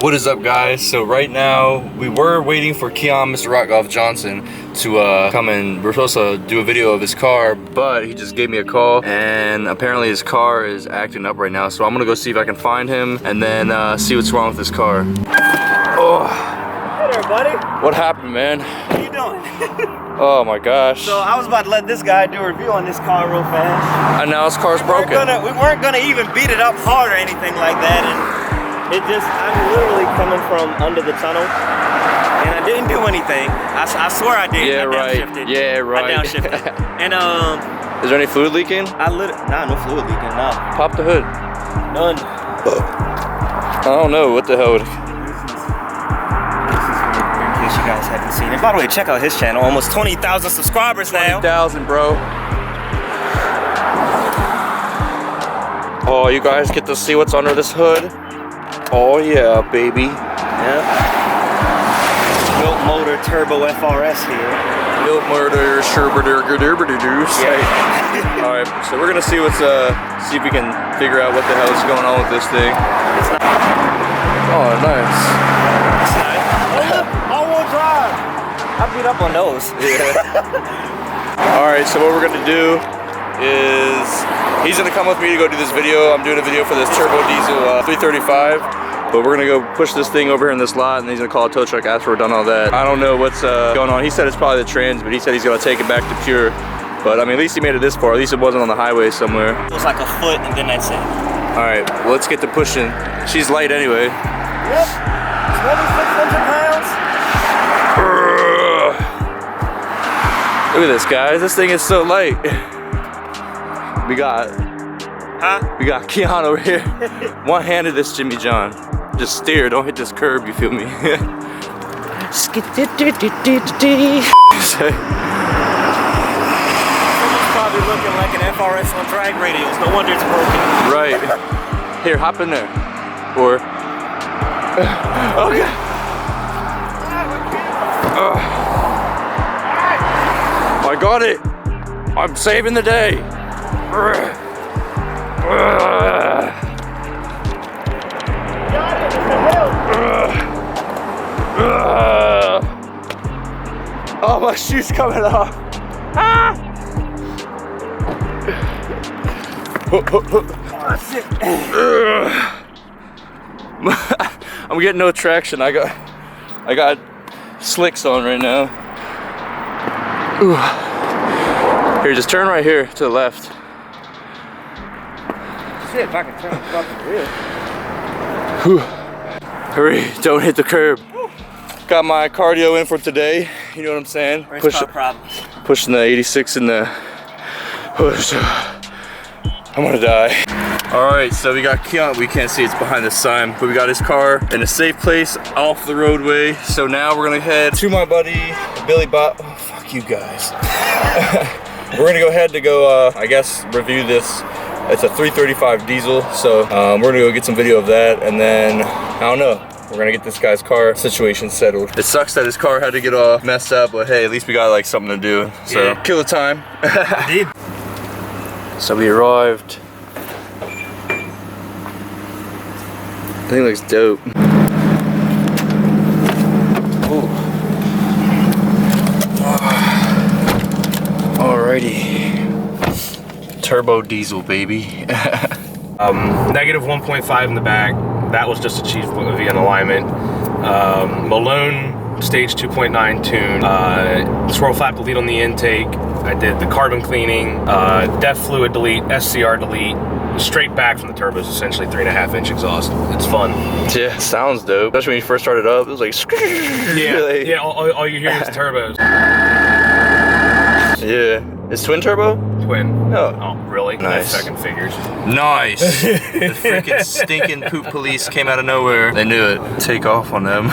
What is up, guys? So right now we were waiting for Keon, Mr. Rock Golf Johnson, to come and we're supposed to do a video of his car, but he just gave me a call and apparently his car is acting up right now. So I'm gonna go see if I can find him and then see what's wrong with his car. Oh. Hey there, buddy. What happened, man? How you doing? Oh my gosh. So I was about to let this guy do a review on this car real fast. And now his car's broken. We weren't gonna even beat it up hard or anything like that, and it just, I'm literally coming from under the tunnel, and I didn't do anything. I swear I did. Yeah, I right. downshifted. Yeah, right. I downshifted. And is there any fluid leaking? Nah, no fluid leaking. No. Pop the hood. None. I don't know what the hell. This is in case you guys haven't seen it. By the way, check out his channel. Almost 20,000 subscribers now. 20,000, bro. Oh, you guys get to see what's under this hood. Oh yeah, baby. Yeah. Milk motor turbo FRS here. Milk motor sherberdurgerdurberdudoos. Yeah. All right, so we're gonna see what's see if we can figure out what the hell is going on with this thing. Oh, nice. It's nice. All-wheel drive. I beat up on those. Yeah. All right, so what we're gonna do is he's gonna come with me to go do this video. I'm doing a video for this turbo diesel 335, but we're gonna go push this thing over here in this lot, and he's gonna call a tow truck after we're done all that. I don't know what's going on. He said it's probably the trans, but he said he's gonna take it back to pure. But I mean, at least he made it this far. At least it wasn't on the highway somewhere. It was like a foot, and then that's it. All right, well, let's get to pushing. She's light anyway. Yep. 2,600 pounds. Look at this, guys. This thing is so light. We got Keon over here. One-handed this Jimmy John. Just steer, don't hit this curb, you feel me? It's probably looking like an FRS on drag radials. No wonder it's broken. Right. Here, hop in there. Or okay. I got it. I'm saving the day. Oh, my shoe's coming off. Ah! I'm getting no traction. I got slicks on right now. Ooh. Here, just turn right here to the left. Shit, if I can turn the fucking wheel. Whew. Hurry, don't hit the curb. Got my cardio in for today. You know what I'm saying? Pushing the 86 in the push. I'm gonna die. All right, so we got Keon. We can't see, it's behind the sign, but we got his car in a safe place off the roadway. So now we're gonna head to my buddy, Billy Bob. Oh, fuck you guys. We're gonna go ahead to go, I guess, review this. It's a 335 diesel, so we're gonna go get some video of that, and then, I don't know, we're gonna get this guy's car situation settled. It sucks that his car had to get all messed up, but hey, at least we got like something to do. So, yeah. Kill the time. Indeed. So we arrived. I think it looks dope. Ooh. Alrighty. Turbo diesel, baby. Negative 1.5 in the back. That was just achieved via an alignment. Malone stage 2.9 tune. Swirl flap delete on the intake. I did the carbon cleaning, def fluid delete, SCR delete. Straight back from the turbo is essentially 3.5 inch exhaust. It's fun. Yeah, sounds dope. Especially when you first started up, it was like yeah, all you hear is turbos. Yeah. Is twin turbo? Twin. Oh, really? Nice. Second figures. Nice. The freaking stinking poop police came out of nowhere. They knew it. Take off on them.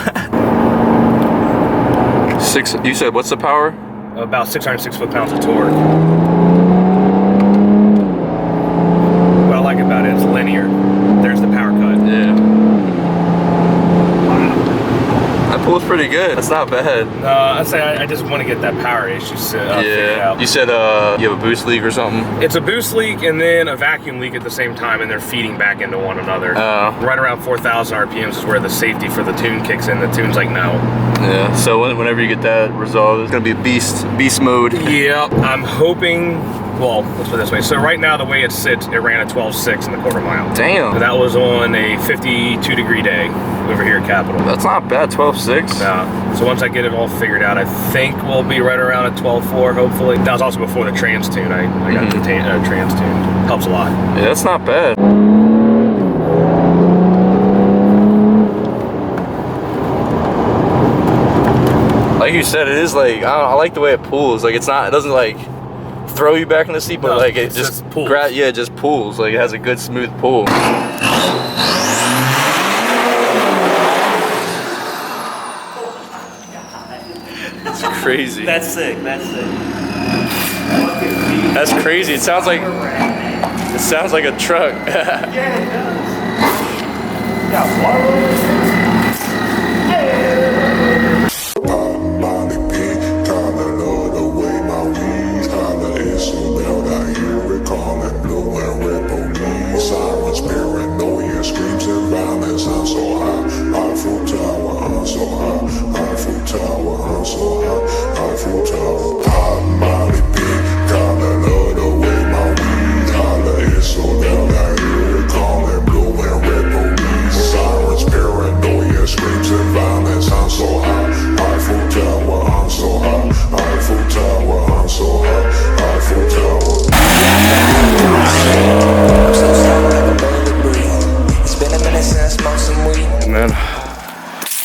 You said what's the power? About 606 foot-pounds of torque. What I like about it is linear. There's the power cut. Yeah. I Pulls pretty good. That's not bad. I'd say I just want to get that power issue figured out. You said you have a boost leak or something? It's a boost leak and then a vacuum leak at the same time, and they're feeding back into one another. Right around 4,000 RPMs is where the safety for the tune kicks in. The tune's like, no. Yeah, so whenever you get that resolved, it's gonna be a beast mode. Yeah, I'm hoping, well, let's put it this way. So right now, the way it sits, it ran a 12.6 in the quarter mile. Damn. That was on a 52-degree day over here at Capitol. That's not bad, 12.6. So once I get it all figured out, I think we'll be right around a 12.4, hopefully. That was also before the trans tune. I got the trans tune. Helps a lot. Yeah, that's not bad. Like you said, it is like, I like the way it pulls. Like it doesn't like throw you back in the seat, but like it just pulls. Yeah, it just pulls. Like it has a good smooth pull. It's crazy. That's sick. That's sick. That's crazy. It sounds like a truck. Yeah, it does. Got water.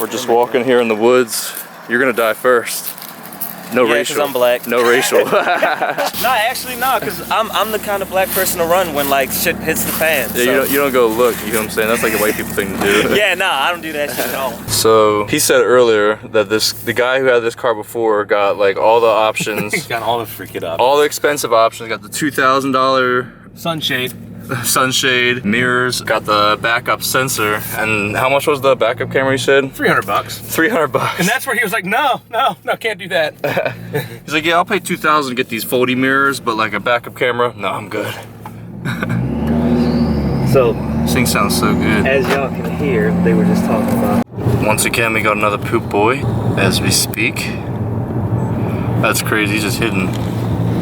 We're just walking here in the woods. You're gonna die first. No racial. Yeah, 'cause I'm black. No racial. No, actually, no, because I'm the kind of black person to run when like shit hits the fan. Yeah, so. you don't go look. You know what I'm saying? That's like a white people thing to do. Yeah, no, I don't do that shit at all. So he said earlier that the guy who had this car before got like all the options. He's got all the freaking up. All the expensive options. Got the $2,000 sunshade. Sunshade, mirrors, got the backup sensor, and how much was the backup camera you said? $300. $300. And that's where he was like, no, can't do that. He's like, yeah, I'll pay $2,000 to get these foldy mirrors, but like a backup camera, no, I'm good. So, this thing sounds so good. As y'all can hear, they were just talking about. Once again, we got another poop boy as we speak. That's crazy, he's just hidden.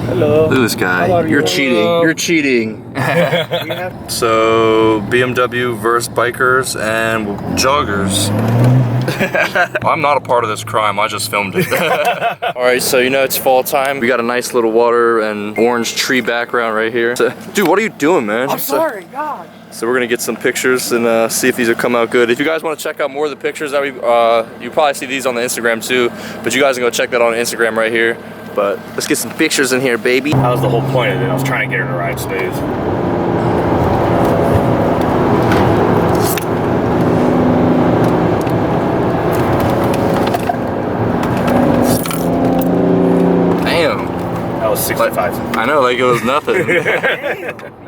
Hello. Look at this guy. You're cheating. You're cheating. So BMW versus bikers and joggers. I'm not a part of this crime. I just filmed it. All right, so you know it's fall time. We got a nice little water and orange tree background right here. So, dude, what are you doing, man? I'm sorry, God. So we're gonna get some pictures and see if these will come out good. If you guys want to check out more of the pictures that we, you probably see these on the Instagram too. But you guys can go check that on Instagram right here. But let's get some pictures in here, baby. That was the whole point of it. I was trying to get her to ride smooth. Damn. That was 65. I know, like it was nothing.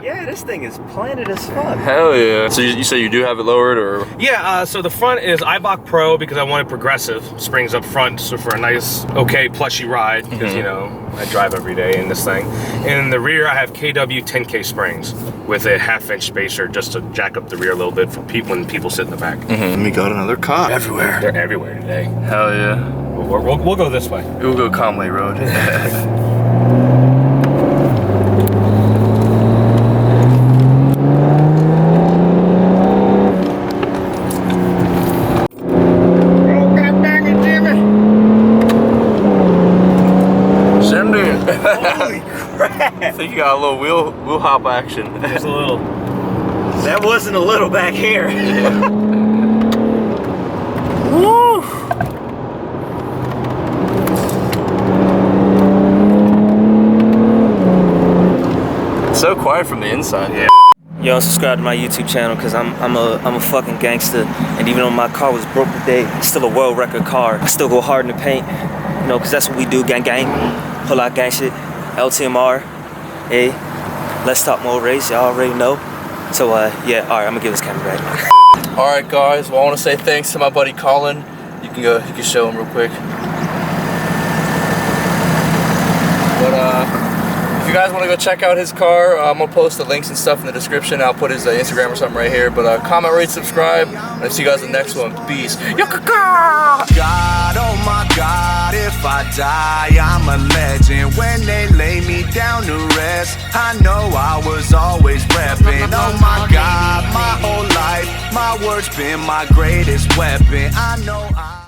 Yeah, this thing is planted as fuck. Hell yeah. So you say you do have it lowered, or? Yeah, so the front is Eibach Pro because I wanted progressive springs up front, so for a nice, okay, plushy ride, because you know, I drive every day in this thing. And in the rear, I have KW 10K springs with a 1/2-inch spacer just to jack up the rear a little bit for people when people sit in the back. And we got another cop. Everywhere. They're everywhere today. Hell yeah. We'll go this way. We'll go Conway Road. Holy crap! I think you got a little wheel hop action. Just a little. That wasn't a little back here. Woo! So quiet from the inside. Yeah. Yo, subscribe to my YouTube channel because I'm a fucking gangster, and even though my car was broke today, it's still a world record car. I still go hard in the paint, you know, because that's what we do, gang gang. Pull out gang shit, LTMR, hey, let's talk more race, y'all already know. So yeah, all right, I'm gonna give this camera back. All right, guys. Well, I want to say thanks to my buddy Colin you can show them real quick. But if you guys want to go check out his car, I'm gonna post the links and stuff in the description. I'll put his Instagram or something right here. But comment, rate, subscribe, and I'll see you guys in the next one. Peace. God, oh my God, if I die, I'm a legend. When they lay me down to rest, I know I was always repping. Oh my God, my whole life, my words been my greatest weapon. I know I